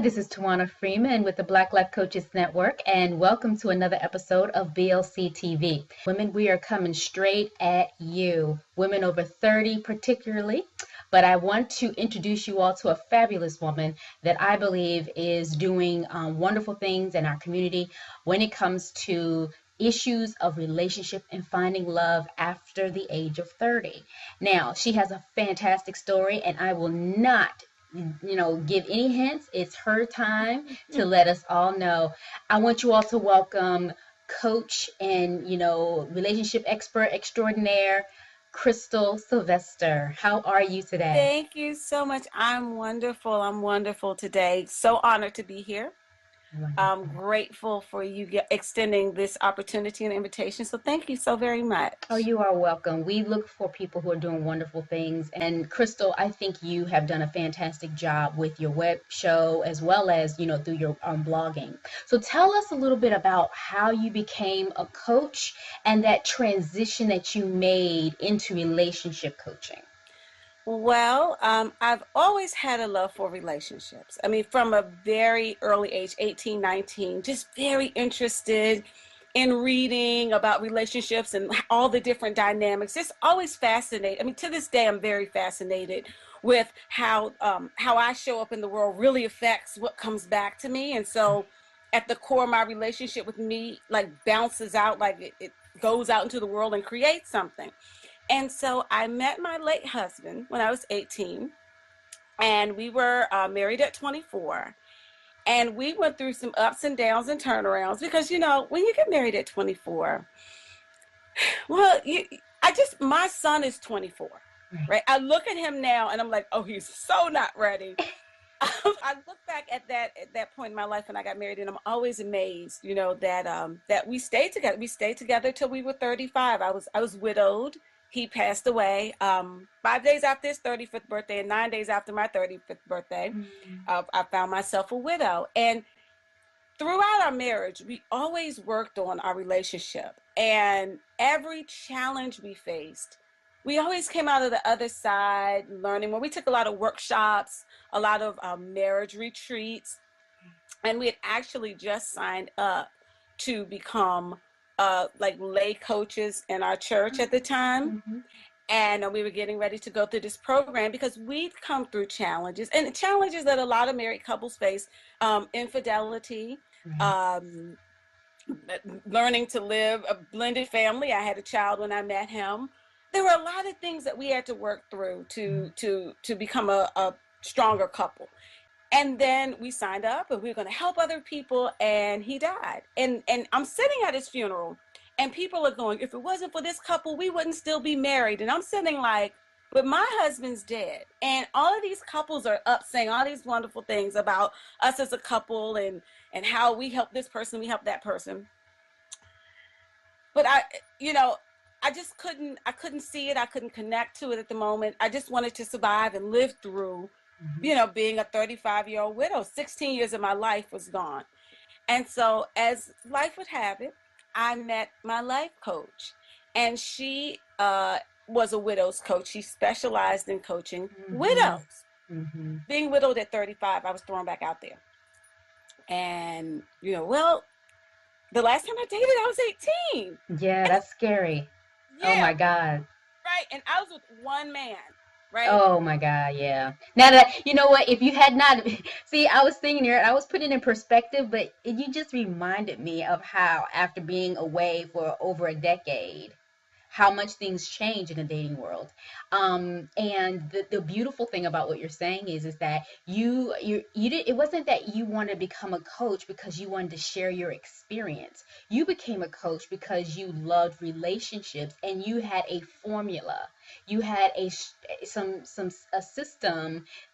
This is Tawana Freeman with the Black Life Coaches Network, and welcome to another episode of BLC TV. Women, we are coming straight at you, women over 30 particularly, but I want to introduce you all to a fabulous woman that I believe is doing wonderful things in our community when it comes to issues of relationship and finding love after the age of 30. Now, she has a fantastic story, and I will not give any hints. It's her time to let us all know. I want you all to welcome coach and, relationship expert extraordinaire, Crystal Sylvester. How are you today? Thank you so much. I'm wonderful. I'm wonderful today. So honored to be here. I'm Wonderful. grateful for you extending this opportunity and invitation. So thank you so very Oh, much. you are welcome. We look for people who are doing wonderful things. And Crystal, I think you have done a fantastic job with your web show as well as, through your blogging. So tell us a little bit about how you became a coach and that transition that you made into relationship coaching. Well, I've always had a love for relationships. I mean, from a very early age, 18, 19, just very interested in reading about relationships and all the different dynamics. Just always fascinated. I mean, to this day, I'm very fascinated with how I show up in the world really affects what comes back to me. And so, at the core of my relationship with me, like bounces out, like it goes out into the world and creates something. And so I met my late husband when I was 18, and we were married at 24. And we went through some ups and downs and turnarounds because, when you get married at 24, well, my son is 24, Right. right? I look at him now and I'm like, oh, he's so not ready. I look back at that point in my life when I got married, and I'm always amazed, that we stayed together. We stayed together till we were 35. I was widowed. He passed away 5 days after his 35th birthday, and 9 days after my 35th birthday. Mm. I found myself a widow, and throughout our marriage, we always worked on our relationship, and every challenge we faced, we always came out of the other side learning. When we took a lot of workshops, a lot of marriage retreats, and we had actually just signed up to become like lay coaches in our church at the time. Mhm. And we were getting ready to go through this program because we'd come through challenges, and challenges that a lot of married couples face: infidelity, Right. um, learning to live a blended family. I had a child when I met him. There were a lot of things that we had to work through to become a stronger couple. And then we signed up, and we were going to help other people, and he died. And I'm sitting at his funeral, and people are going, if it wasn't for this couple, we wouldn't still be married. And I'm sitting like, but my husband's dead. And all of these couples are up saying all these wonderful things about us as a couple, and how we help this person, we help that person. But you know, I couldn't see it. I couldn't connect to it at the moment. I just wanted to survive and live through, Mhm. being a 35-year-old widow. 16 years of my life was gone. And so, as life would have it, I met my life coach, and she was a widow's coach. She specialized in coaching Mhm. widows. Mhm. Being widowed at 35, I was thrown back out there. And, well, the last time I dated, I was 18. Yeah, And that's scary. Oh yeah, my God. right. And I was with one man, right? Oh my God, yeah. Now that you know what, if you had not see, I was thinking here, I was putting it in perspective, but you just reminded me of how after being away for over a decade, how much things change in the dating world. And the beautiful thing about what you're saying is that you did, it wasn't that you wanted to become a coach because you wanted to share your experience. You became a coach because you loved relationships and you had a formula. You had a system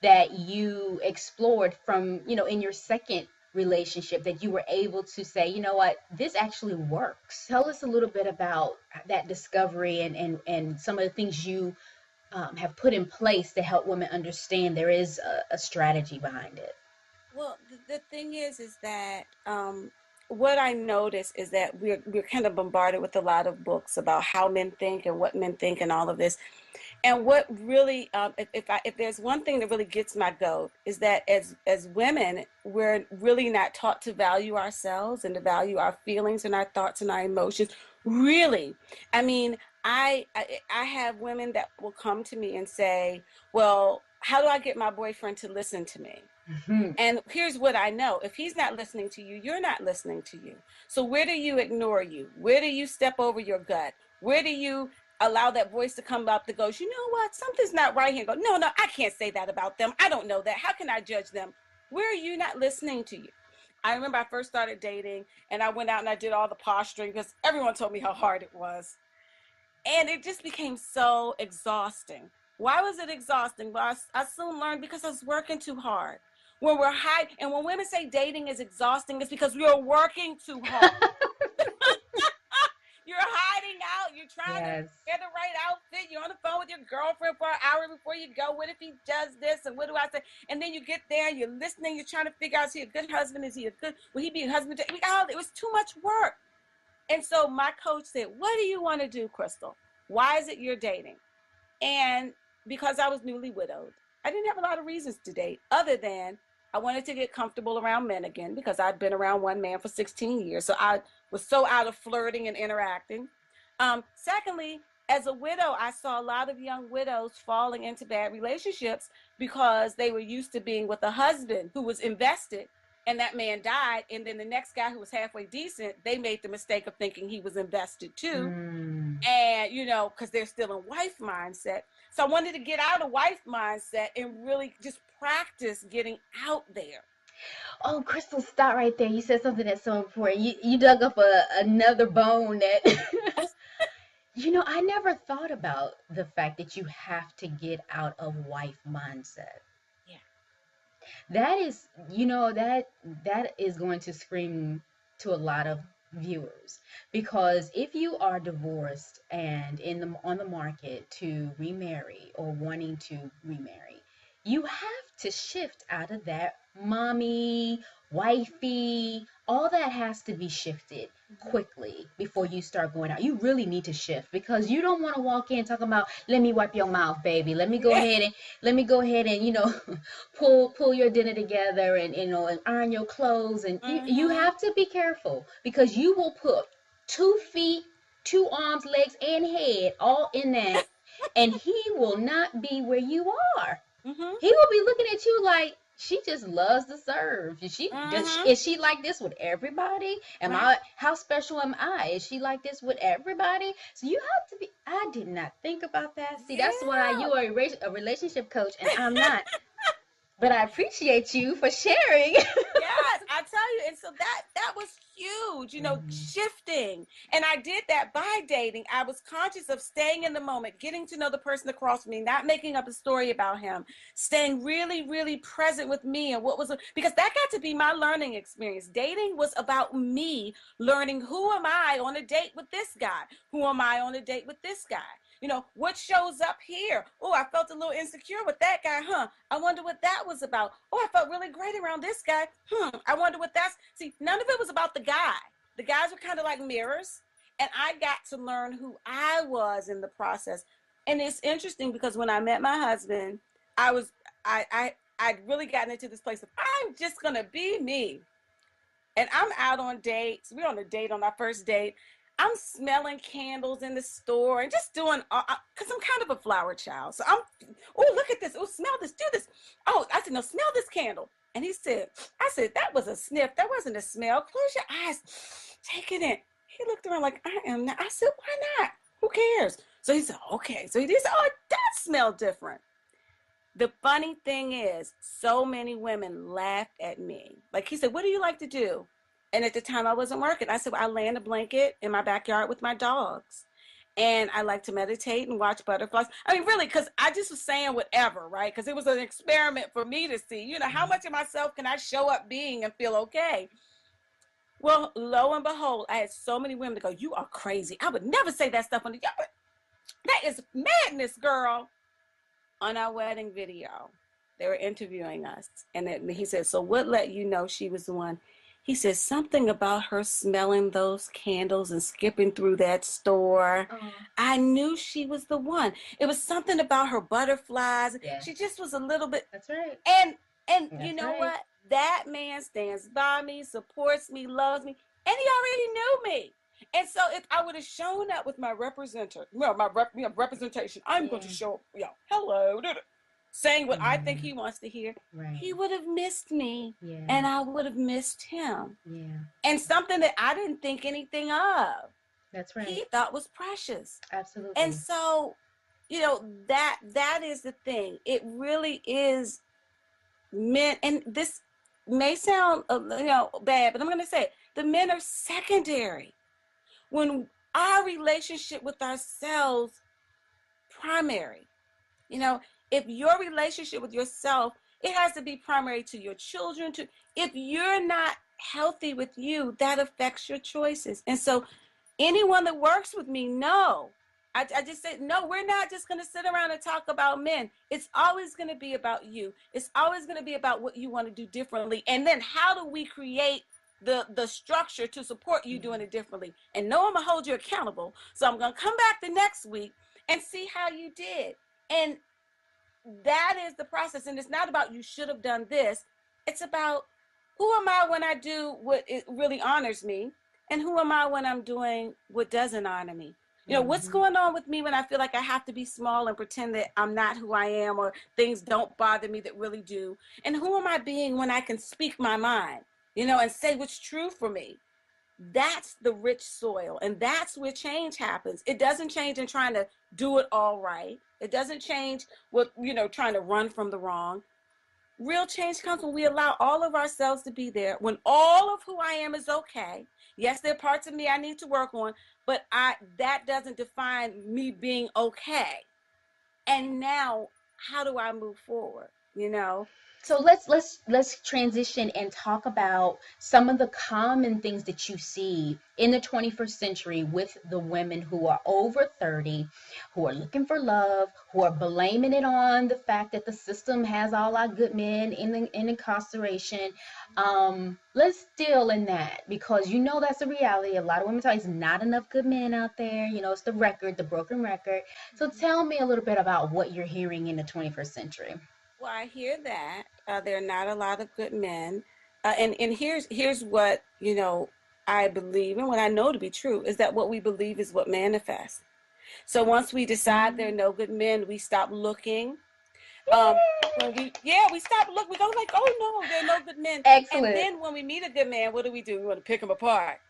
that you explored from, in your second relationship, that you were able to say, you know what, this actually works. Tell us a little bit about that discovery and some of the things you have put in place to help women understand there is a strategy behind it. Well, the thing is that what I notice is that we're kind of bombarded with a lot of books about how men think and what men think and all of this. And what really, if there's one thing that really gets my goat, is that as women, we're really not taught to value ourselves and to value our feelings and our thoughts and our emotions. Really, I mean, I have women that will come to me and say, "Well, how do I get my boyfriend to listen to me?" Mhm. And here's what I know. If he's not listening to you, you're not listening to you. So where do you ignore you? Where do you step over your gut? Where do you allow that voice to come up that goes, you know what? Something's not right here. And go, no, I can't say that about them. I don't know that. How can I judge them? Where are you not listening to you? I remember I first started dating and I went out and I did all the posturing because everyone told me how hard it was. And it just became so exhausting. Why was it exhausting? Well, I soon learned because I was working too hard. When we're high, and when women say dating is exhausting, it's because we are working too hard. You're hiding out. You're trying to Yes. wear the right outfit. You're on the phone with your girlfriend for an hour before you go. What if he does this? And what do I say? And then you get there, you're listening. You're trying to figure out, is he a good husband? Is he a good, will he be a husband? It was too much work. And so my coach said, what do you want to do, Crystal? Why is it you're dating? And because I was newly widowed, I didn't have a lot of reasons to date other than I wanted to get comfortable around men again because I'd been around one man for 16 years. So I was so out of flirting and interacting. Secondly, as a widow, I saw a lot of young widows falling into bad relationships because they were used to being with a husband who was invested and that man died. And then the next guy who was halfway decent, they made the mistake of thinking he was invested too. Mm. And because they're still in wife mindset. So I wanted to get out of wife mindset and really just practice getting out there. Oh, Crystal, stop right there. You said something that's so important. You dug up another bone that I never thought about the fact that you have to get out of wife mindset. Yeah. That is, that is going to scream to a lot of viewers, because if you are divorced and on the market to remarry or wanting to remarry, you have to shift out of that mommy, wifey, all that has to be shifted Mm-hmm. quickly before you start going out. You really need to shift, because you don't want to walk in talking about, let me wipe your mouth, baby. Let me go ahead and pull your dinner together, and and iron your clothes, and you Mm-hmm. have to be careful, because you will put 2 feet, 2 arms, legs, and head all in that, and he will not be where you are. Mm-hmm. He will be looking at you like, she just loves to serve. Mm-hmm. Is she like this with everybody? Am Right. I How special am I? Is she like this with everybody? So you have to be. I did not think about that. See, that's why Yeah. you are a relationship coach and I'm not. But I appreciate you for sharing. Yes, I tell you, and so that was huge, Mhm. shifting. And I did that by dating. I was conscious of staying in the moment, getting to know the person across from me, not making up a story about him, staying really, really present with me and what was because that got to be my learning experience. Dating was about me learning, who am I on a date with this guy? Who am I on a date with this guy? What shows up here? Oh, I felt a little insecure with that guy, huh? I wonder what that was about. Oh, I felt really great around this guy. I wonder what that's. See, none of it was about the guy. The guys were kind of like mirrors. And I got to learn who I was in the process. And it's interesting because when I met my husband, I was, I'd really gotten into this place of, I'm just going to be me. And I'm out on dates. We're on a date on our first date. I'm smelling candles in the store and just doing, because I'm kind of a flower child. So oh, look at this. Oh, smell this. Do this. Oh, I said, no, smell this candle. And I said, that was a sniff. That wasn't a smell. Close your eyes. Take it in. He looked around like, I am not. I said, why not? Who cares? So he said, okay. So he said, oh, it does smell different. The funny thing is, so many women laughed at me. Like he said, what do you like to do? And at the time I wasn't working. I said, well, I lay in a blanket in my backyard with my dogs. And I like to meditate and watch butterflies. I mean, really, because I just was saying whatever, right? Because it was an experiment for me to see, how much of myself can I show up being and feel okay? Well, lo and behold, I had so many women to go, you are crazy. I would never say that stuff on the, that is madness, girl. On our wedding video, they were interviewing us, and he said, so what let you know she was the one? He says something about her smelling those candles and skipping through that store. Oh, I knew she was the one. It was something about her butterflies. yes. She just was a little bit, That's right. and you That's know right. what? That man stands by me, supports me, loves me, and he already knew me. And so if I would have shown up with my representation, I'm going to Yeah. show up, hello, saying what I think Yeah. he wants to hear, Right. he would have missed me Yeah. and I would have missed him. Yeah. And something that I didn't think anything of, That's he right. thought was precious. And Absolutely. so, that is the thing. It really is men, and this may sound bad, but I'm going to say it. The men are secondary when our relationship with ourselves primary. You know, if your relationship with yourself, it has to be primary to your children. To If you're not healthy with you, that affects your choices. And so anyone that works with me, no. I just said, no, we're not just going to sit around and talk about men. It's always going to be about you. It's always going to be about what you want to do differently. And then how do we create the structure to support you doing it differently? And no, I'm going to hold you accountable. So I'm going to come back the next week and see how you did. And that is the process. And it's not about you should have done this. It's about who am I when I do what it really honors me, and who am I when I'm doing what doesn't honor me. What's Mm-hmm. going on with me when I feel like I have to be small and pretend that I'm not who I am, or things don't bother me that really do. And who am I being when I can speak my mind, and say what's true for me. That's the rich soil, and that's where change happens. It doesn't change in trying to do it all right. It doesn't change with trying to run from the wrong. Real change comes when we allow all of ourselves to be there, when all of who I am is okay. Yes, there are parts of me I need to work on, but that doesn't define me being okay. And now, how do I move forward, So let's transition and talk about some of the common things that you see in the 21st century with the women who are over 30, who are looking for love, who are blaming it on the fact that the system has all our good men in incarceration. Let's deal in that, because that's a reality. A lot of women tell you it's not enough good men out there. It's the record, the broken record. So tell me a little bit about what you're hearing in the 21st century. Well, I hear that there are not a lot of good men, and here's what I believe, and what I know to be true is that what we believe is what manifests. So once we decide there are Mm. no good men, we stop looking. Um, we stop looking. We go like, oh no, there are no good men. And Excellent. then when we meet a good man, what do? We want to pick him apart.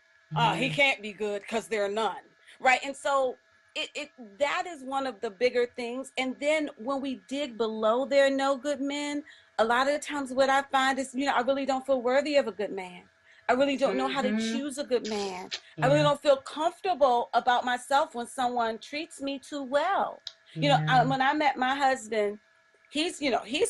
He Yeah. can't be good because there are none, right? And so it that is one of the bigger things. And then when we dig below, there are no good men. A lot of the times, what I find is, I really don't feel worthy of a good man. I really don't know how to Mm-hmm. choose a good man. I really Yeah. don't feel comfortable about myself when someone treats me too well. Yeah. When I met my husband, he's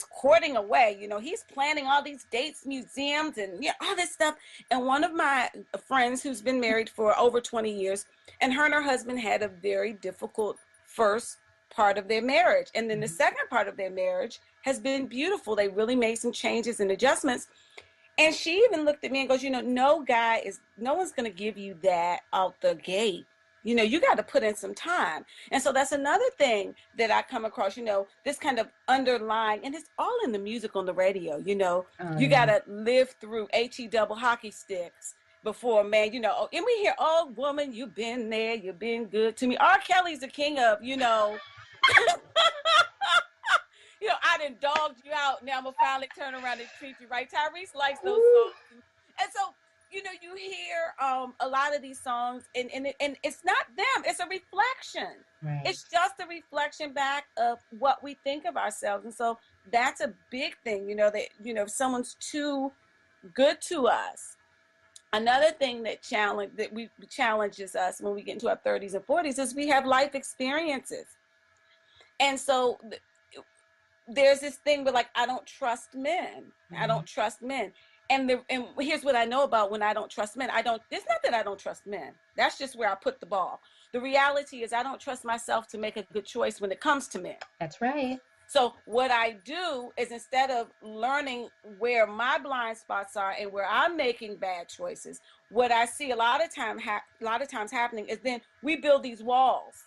courting away. He's planning all these dates, museums, and all this stuff. And one of my friends who's been married for over 20 years, and her husband had a very difficult first part of their marriage, and then the Mhm. second part of their marriage has been beautiful. They really made some changes and adjustments. And she even looked at me and goes, no one's going to give you that out the gate. You got to put in some time. And so that's another thing that I come across, this kind of underlying, and it's all in the music on the radio, Oh you got yeah. to live through HE double hockey sticks before, man, and we hear, oh, woman, you've been there, you've been good to me. R. Kelly's the king of, I done dogged you out. Now I'm gonna finally turn around and treat you right. Tyrese likes those Woo. songs, and so you hear a lot of these songs, and it's not them. It's a reflection. Right. It's just a reflection back of what we think of ourselves, and so that's a big thing. That if someone's too good to us. Another thing that we challenges us when we get into our 30s and 40s is we have life experiences, and so there's this thing where, like, I don't trust men. I Right. don't trust men. And here's what I know about when I don't trust men. It's not that I don't trust men. That's just where I put the ball. The reality is I don't trust myself to make a good choice when it comes to men. That's right. So what I do is, instead of learning where my blind spots are and where I'm making bad choices, what I see a lot of times happening is then we build these walls,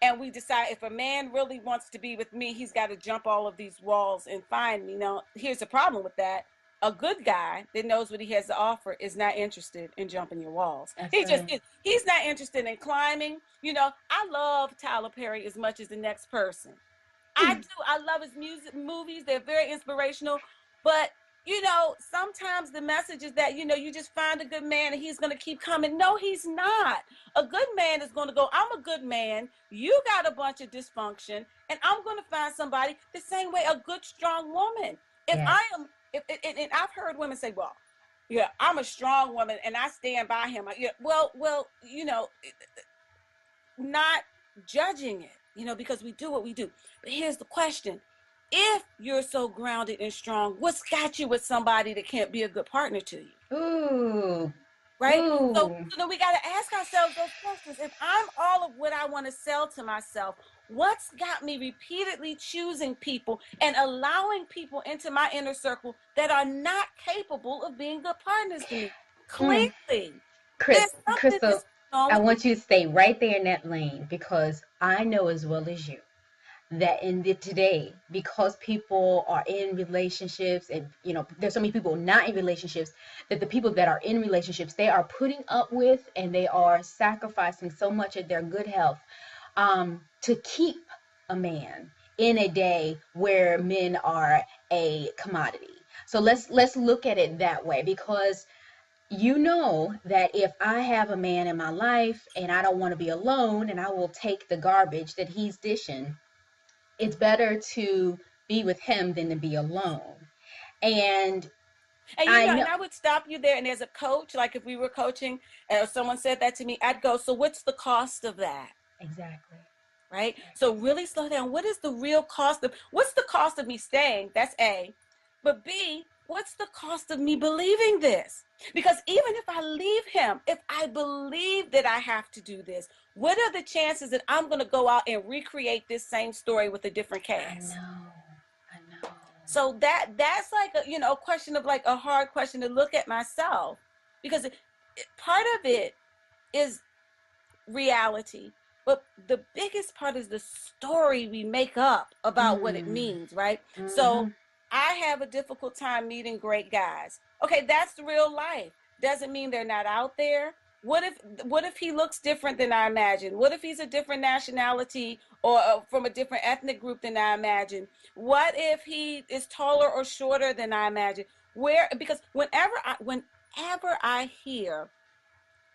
and we decide if a man really wants to be with me, he's got to jump all of these walls and find me. Now, here's the problem with that. A good guy that knows what he has to offer is not interested in jumping your walls. That's He just right. is. He's not interested in climbing. I love Tyler Perry as much as the next person. I do. I love his music, movies. They're very inspirational. But, sometimes the message is that, you just find a good man and he's going to keep coming. No, he's not. A good man is going to go, I'm a good man. You got a bunch of dysfunction, and I'm going to find somebody the same way a good, strong woman. If Yes. I am, if, and I've heard women say, well, yeah, I'm a strong woman and I stand by him. Well, not judging it, because we do what we do. But here's the question. If you're so grounded and strong, what's got you with somebody that can't be a good partner to you? Ooh. Right? So, Ooh. so then we got to ask ourselves those questions. If I'm all of what I want to sell to myself, what's got me repeatedly choosing people and allowing people into my inner circle that are not capable of being good partners to me? Mm. Clearly, there's something Crystal, that's wrong I with me. want you to stay right there in that lane, because I know as well as you that in the today, because people are in relationships, and there's so many people not in relationships, that the people that are in relationships, they are putting up with, and they are sacrificing so much of their good health to keep a man in a day where men are a commodity. So let's look at it that way, because that if I have a man in my life and I don't want to be alone, and I will take the garbage that he's dishing, it's better to be with him than to be alone. And And I know and I would stop you there. And as a coach, like if we were coaching and if someone said that to me, I'd go, so what's the cost of that? exactly, Right? So exactly. really slow down. What's the cost of me staying? That's A. But B, what's the cost of me believing this? Because even if I leave him, if I believe that I have to do this, what are the chances that I'm going to go out and recreate this same story with a different I cast? know, I know. So that's like a question of like a hard question to look at myself, because part of it is reality, but the biggest part is the story we make up about what it Mm, means, right? So mm-hmm. I have a difficult time meeting great guys. Okay, that's real life. Doesn't mean they're not out there. What if he looks different than I imagine? What if he's a different nationality or from a different ethnic group than I imagine? What if he is taller or shorter than I imagine? Because whenever I hear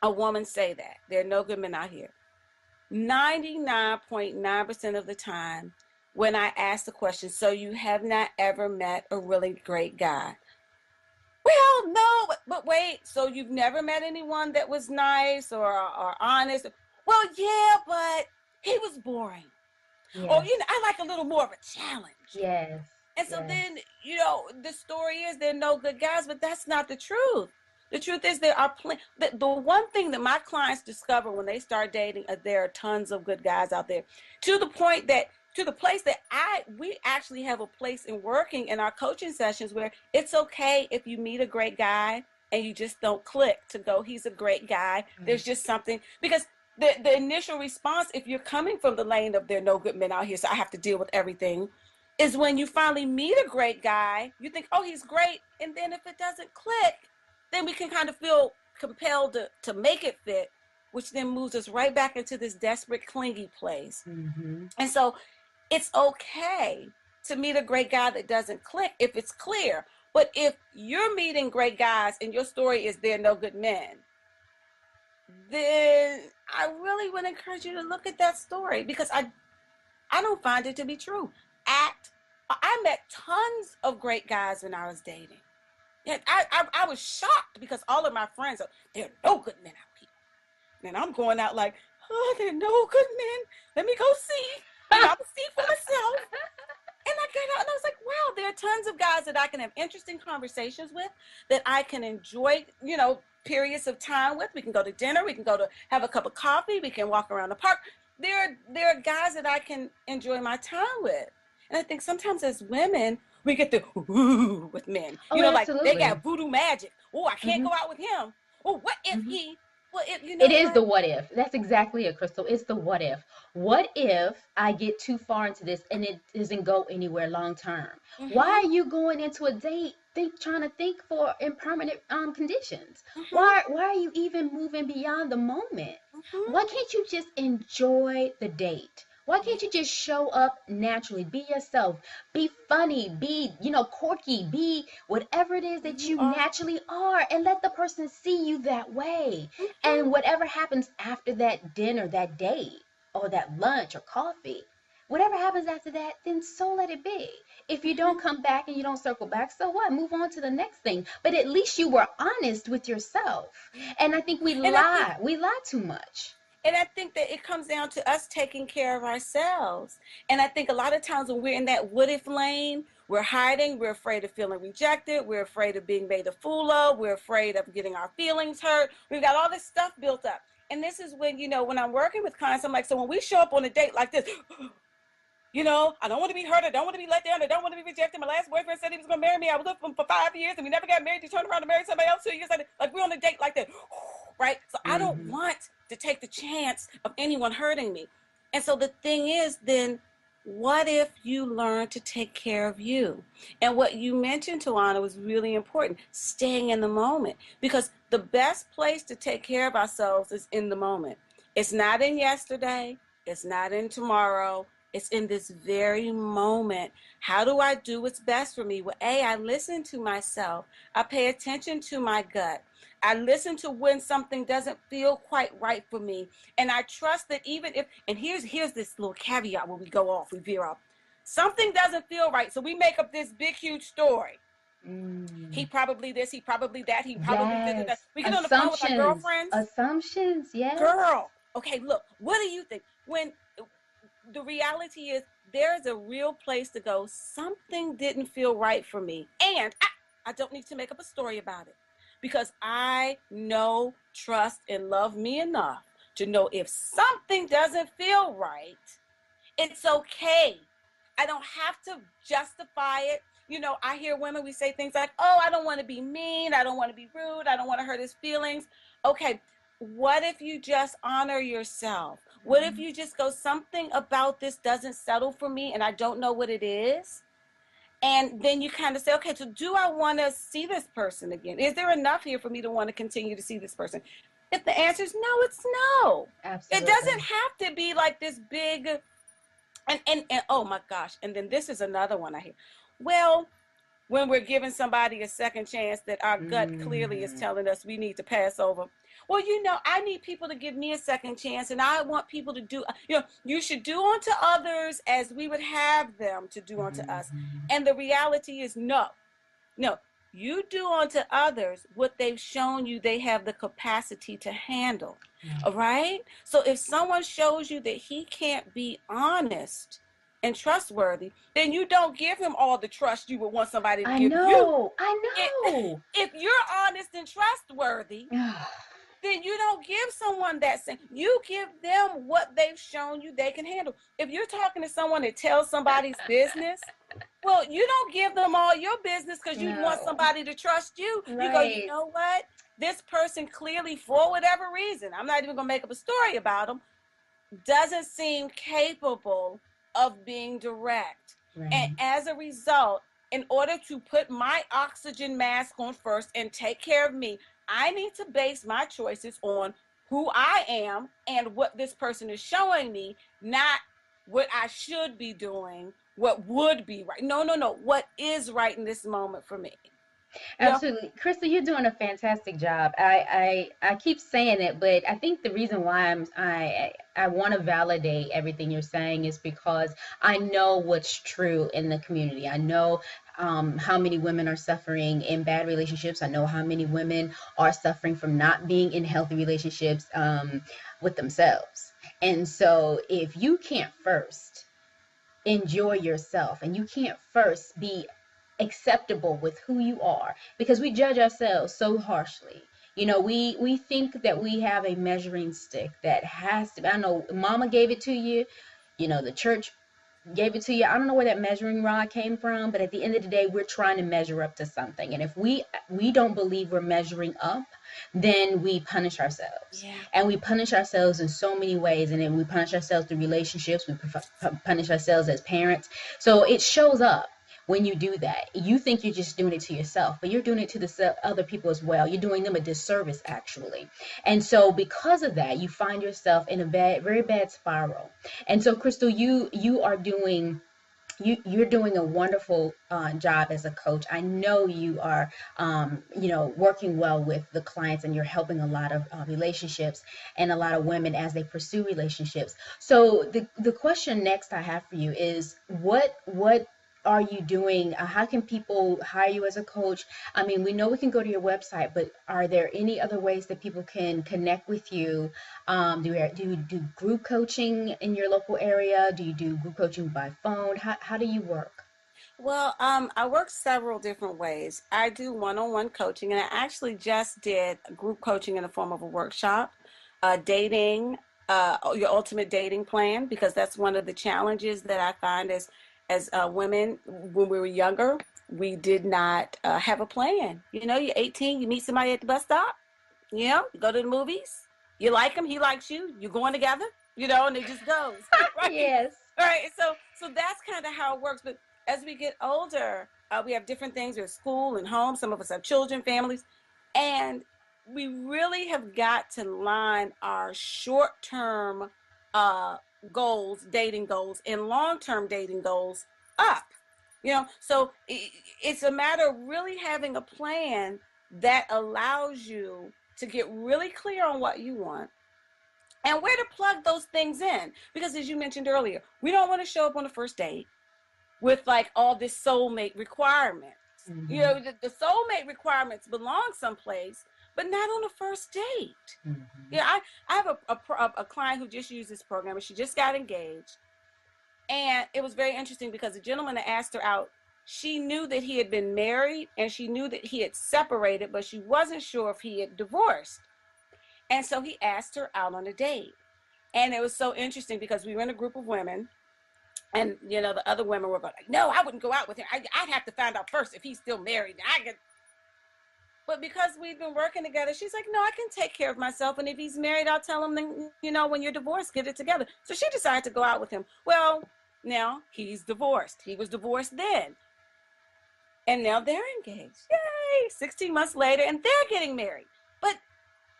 a woman say that there are no good men out here, 99.9% of the time when I ask the question, so you have not ever met a really great guy? Well, no, but wait, so you've never met anyone that was nice or honest? Well, yeah, but he was boring. Or, Yes, I like a little more of a challenge. yes, And so yes. then, the story is there are no good guys, but that's not the truth. The truth is there are plenty. The one thing that my clients discover when they start dating, there are tons of good guys out there, to the point that to the place that we actually have a place in working in our coaching sessions where it's okay if you meet a great guy and you just don't click to go, he's a great guy. Mm. There's just something, because the initial response, if you're coming from the lane of there are no good men out here, so I have to deal with everything, is when you finally meet a great guy, you think, oh, he's great. And then if it doesn't click, then we can kind of feel compelled to make it fit, which then moves us right back into this desperate, clingy place. Mm-hmm. And so it's okay to meet a great guy that doesn't click if it's clear. But if you're meeting great guys and your story is there are no good men, then I really would encourage you to look at that story, because I don't find it to be true. I met tons of great guys when I was dating. And I was shocked, because all of my friends are, there are no good men out here. And I'm going out like, oh, there are no good men. Let me go see. I'm going to see for myself. And I got out and I was like, wow, there are tons of guys that I can have interesting conversations with, that I can enjoy, periods of time with. We can go to dinner. We can go to have a cup of coffee. We can walk around the park. There are guys that I can enjoy my time with. And I think sometimes as women, we get the ooh with men. Oh, Like they absolutely. got voodoo magic. Oh, I can't Hmm. go out with him. Oh, what if Hmm. he? Well, if you It know is what? the what if. That's exactly it, Crystal. It's the what if. What if I get too far into this and it doesn't go anywhere long term? Why Mm-hmm. are you going into a date trying to think for impermanent conditions? Mm-hmm. Why are you even moving beyond the moment? Mm-hmm. Why can't you just enjoy the date? Why can't you Yes. just show up naturally, be yourself, be funny, be, quirky, be whatever it is that You you are. naturally are, and let the person see you that way? Mm-hmm. And whatever happens after that dinner, that date, or that lunch or coffee, whatever happens after that, then so let it be. If you don't Mm-hmm. come back and you don't circle back, so what? Move on to the next thing. But at least you were honest with yourself. And I think we And I think lie. We lie too much. And I think that it comes down to us taking care of ourselves. And I think a lot of times when we're in that what if lane, we're hiding, we're afraid of feeling rejected, we're afraid of being made a fool of, we're afraid of getting our feelings hurt. We've got all this stuff built up. And this is when, when I'm working with clients, I'm like, so when we show up on a date like this, I don't want to be hurt. I don't want to be let down. I don't want to be rejected. My last boyfriend said he was going to marry me. I was with him for 5 years and we never got married. He turned around and married somebody else 2 years later. Like we're on a date like that. Right? So I don't Hmm. want to take the chance of anyone hurting me. And so the thing is, then, what if you learn to take care of you? And what you mentioned, Tawana, was really important, staying in the moment. Because the best place to take care of ourselves is in the moment. It's not in yesterday. It's not in tomorrow. It's in this very moment. How do I do what's best for me? Well, I listen to myself. I pay attention to my gut. I listen to when something doesn't feel quite right for me. And I trust that even if, and here's this little caveat when we go off, we veer off. Something doesn't feel right. So we make up this big, huge story. He Mm. probably this, he probably that, he probably did it. Yes. We get on the phone with our Assumptions. girlfriends. Assumptions. Yes. Girl, okay, look, what do you think? When the reality is there's a real place to go. Something didn't feel right for me. And I don't need to make up a story about it because I know, trust, and love me enough to know if something doesn't feel right, it's okay. I don't have to justify it. I hear women, we say things like, oh, I don't want to be mean. I don't want to be rude. I don't want to hurt his feelings. Okay, what if you just honor yourself? What if you just go, something about this doesn't settle for me and I don't know what it is? And then you kind of say, okay, so do I want to see this person again? Is there enough here for me to want to continue to see this person? If the answer is no, it's no. It doesn't Absolutely. have to be like this big, and oh my gosh, and then this is another one I hear. Well, when we're giving somebody a second chance that our gut clearly is Mm. telling us we need to pass over. Well, I need people to give me a second chance, and I want people to do, you should do unto others as we would have them to do unto us. Mhm. And the reality is no, no, you do unto others what they've shown you they have the capacity to handle. All Right. right. So if someone shows you that he can't be honest and trustworthy, then you don't give him all the trust you would want somebody to I give you. know. I It, know. if you're honest and trustworthy, then you don't give someone that same. You give them what they've shown you they can handle. If you're talking to someone that tells somebody's business, well, you don't give them all your business because you want No. somebody to trust you. You go, you Right. know what? This person clearly, for whatever reason, I'm not even going to make up a story about them, doesn't seem capable of being direct. And Right. as a result, in order to put my oxygen mask on first and take care of me, I need to base my choices on who I am and what this person is showing me, not what I should be doing, what would be right. No, no, no. What is right in this moment for me? No. Absolutely. Crystal, you're doing a fantastic job. I keep saying it, but I think the reason why I want to validate everything you're saying is because I know what's true in the community. I know how many women are suffering in bad relationships. I know how many women are suffering from not being in healthy relationships with themselves. And so if you can't first enjoy yourself and you can't first be acceptable with who you are, because we judge ourselves so harshly. We think that we have a measuring stick that has to, I know mama gave it to you, the church gave it to you. I don't know where that measuring rod came from, but at the end of the day, we're trying to measure up to something. And if we don't believe we're measuring up, then we punish ourselves. Yeah. And we punish ourselves in so many ways. And then we punish ourselves through relationships. We punish ourselves as parents. So it shows up when you do that. You think you're just doing it to yourself, but you're doing it to the other people as well. You're doing them a disservice, actually. And so because of that, you find yourself in a very bad spiral. And so, Crystal, you are doing you're doing a wonderful job as a coach. I know you are, working well with the clients, and you're helping a lot of relationships and a lot of women as they pursue relationships. So the question next I have for you is, what are you doing? How can people hire you as a coach? I mean, we know we can go to your website, but are there any other ways that people can connect with you? Do you do group coaching in your local area? Do you do group coaching by phone? How do you work? Well, I work several different ways. I do one-on-one coaching, and I actually just did group coaching in the form of a workshop, dating, your ultimate dating plan, because that's one of the challenges that I find as women when we were younger. We did not have a plan. You know, you're 18, you meet somebody at the bus stop, you know, you go to the movies, you like him, he likes you, you're going together, you know, and it just goes, right? Yes. Right. So that's kind of how it works. But as we get older, we have different things. There's school and home. Some of us have children, families, and we really have got to line our short-term uh, goals, dating goals, and long-term dating goals up. You know, so it's a matter of really having a plan that allows you to get really clear on what you want and where to plug those things in. Because as you mentioned earlier, we don't want to show up on the first date with like all this soulmate requirements. You Mm-hmm. know, the soulmate requirements belong someplace, but not on the first date. Mm-hmm. Yeah, I have a client who just used this program, and she just got engaged. And it was very interesting because the gentleman that asked her out, she knew that he had been married and she knew that he had separated, but she wasn't sure if he had divorced. And so he asked her out on a date. And it was so interesting because we were in a group of women, and you know the other women were going like, no, I wouldn't go out with him. I'd have to find out first if he's still married. I could. But because we've been working together, she's like, no, I can take care of myself. And if he's married, I'll tell him, then, you know, when you're divorced, get it together. So she decided to go out with him. Well, now he's divorced. He was divorced then. And now they're engaged. Yay! 16 months later, and they're getting married. But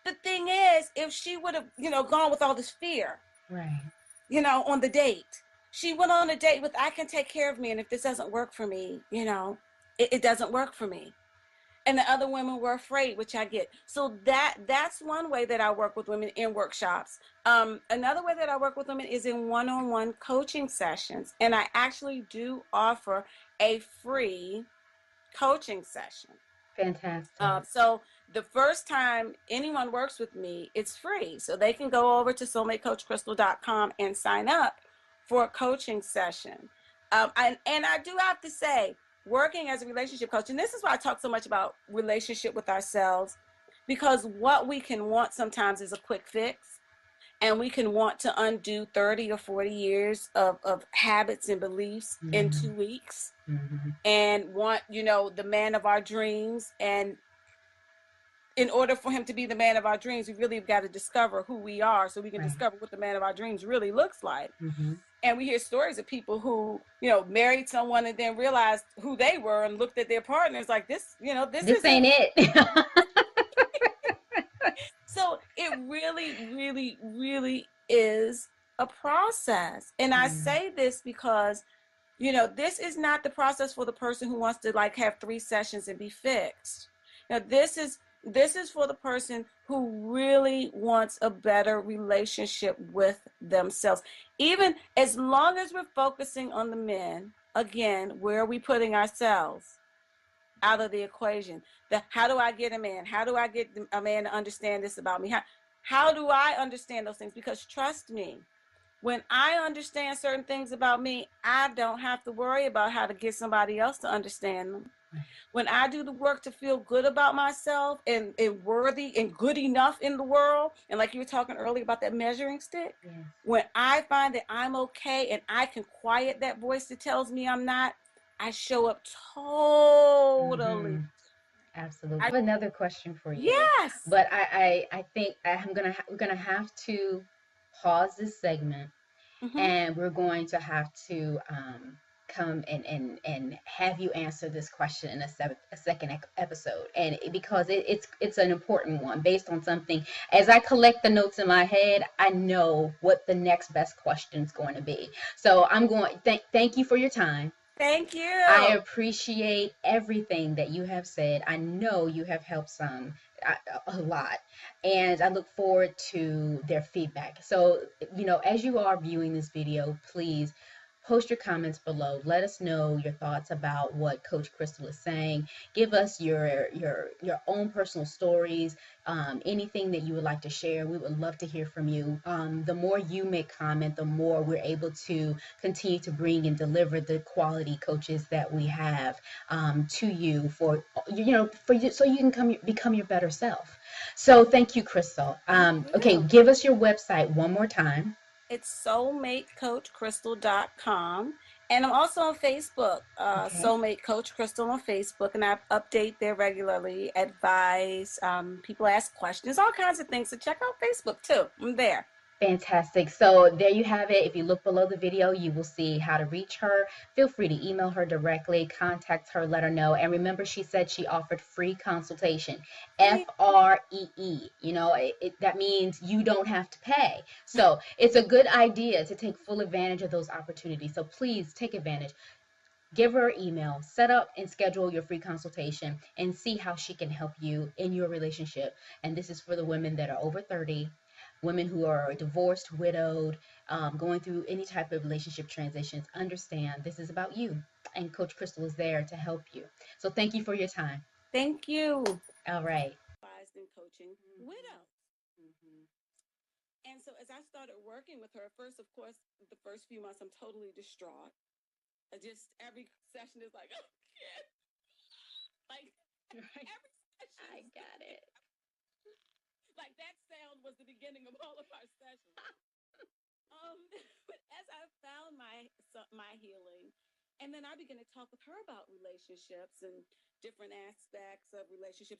the thing is, if she would have, you know, gone with all this fear, Right. you know, on the date, she went on a date with, I can take care of me. And if this doesn't work for me, you know, it doesn't work for me. And the other women were afraid, which I get. So that's one way that I work with women in workshops. Another way that I work with women is in one-on-one coaching sessions. And I actually do offer a free coaching session. Fantastic. So the first time anyone works with me, it's free. So they can go over to soulmatecoachcrystal.com and sign up for a coaching session. And I do have to say, working as a relationship coach, and this is why I talk so much about relationship with ourselves, because what we can want sometimes is a quick fix. And we can want to undo 30 or 40 years of habits and beliefs in Mm-hmm. 2 weeks, Mm-hmm. and want, you know, the man of our dreams. And in order for him to be the man of our dreams, we really have got to discover who we are so we can Right. discover what the man of our dreams really looks like. Mm-hmm. And we hear stories of people who, you know, married someone and then realized who they were and looked at their partners like, this, you know, this This isn't. ain't it. So it really, really, really is a process. And I Yeah. say this because, you know, this is not the process for the person who wants to like have 3 sessions and be fixed. Now, this is for the person who really wants a better relationship with themselves. Even as long as we're focusing on the men, again, where are we putting ourselves out of the equation? How do I get a man? How do I get a man to understand this about me? How do I understand those things? Because trust me, When I understand certain things about me, I don't have to worry about how to get somebody else to understand them. When I do the work to feel good about myself and worthy and good enough in the world, and like you were talking earlier about that measuring stick, Yes. when I find that I'm okay and I can quiet that voice that tells me I'm not, I show up totally. Mm-hmm. Absolutely. I I, have another question for you, yes. but I think we're gonna have to pause this segment, Mm-hmm. and we're going to have to come and have you answer this question in a second episode, and because it's an important one based on something. As I collect the notes in my head, I know what the next best question is going to be. So I'm going. Thank you for your time. Thank I you. appreciate everything that you have said. I know you have helped some a lot, and I look forward to their feedback. So, as you are viewing this video, please post your comments below. Let us know your thoughts about what Coach Crystal is saying. Give us your own personal stories, anything that you would like to share. We would love to hear from you. The more you make comment, the more we're able to continue to bring and deliver the quality coaches that we have to you for you, so you can become your better self. So thank you, Crystal. Thank Okay, you. give us your website one more time. It's soulmatecoachcrystal.com. And I'm also on Facebook, Okay. Soulmate Coach Crystal on Facebook, and I update there regularly, advise, people ask questions, all kinds of things. So check out Facebook too. I'm there. Fantastic. So there you have it. If you look below the video, you will see how to reach her. Feel free to email her directly, contact her, let her know. And remember, she said she offered free consultation. Free. FREE. That means you don't have to pay. So it's a good idea to take full advantage of those opportunities. So please take advantage. Give her an email, set up and schedule your free consultation, and see how she can help you in your relationship. And this is for the women that are over 30, women who are divorced, widowed, going through any type of relationship transitions. Understand this is about you, and Coach Crystal is there to help you. So thank you for your time. Thank you. All right. Advised in coaching widows. Mhm. And so as I started working with her, first, of course, the first few months, I'm totally distraught. I just, every session is like, oh, kid. Like, Right. every session I is got it. like that sound was the beginning of all of our sessions. But as I found my healing, and then I began to talk with her about relationships and different aspects of relationships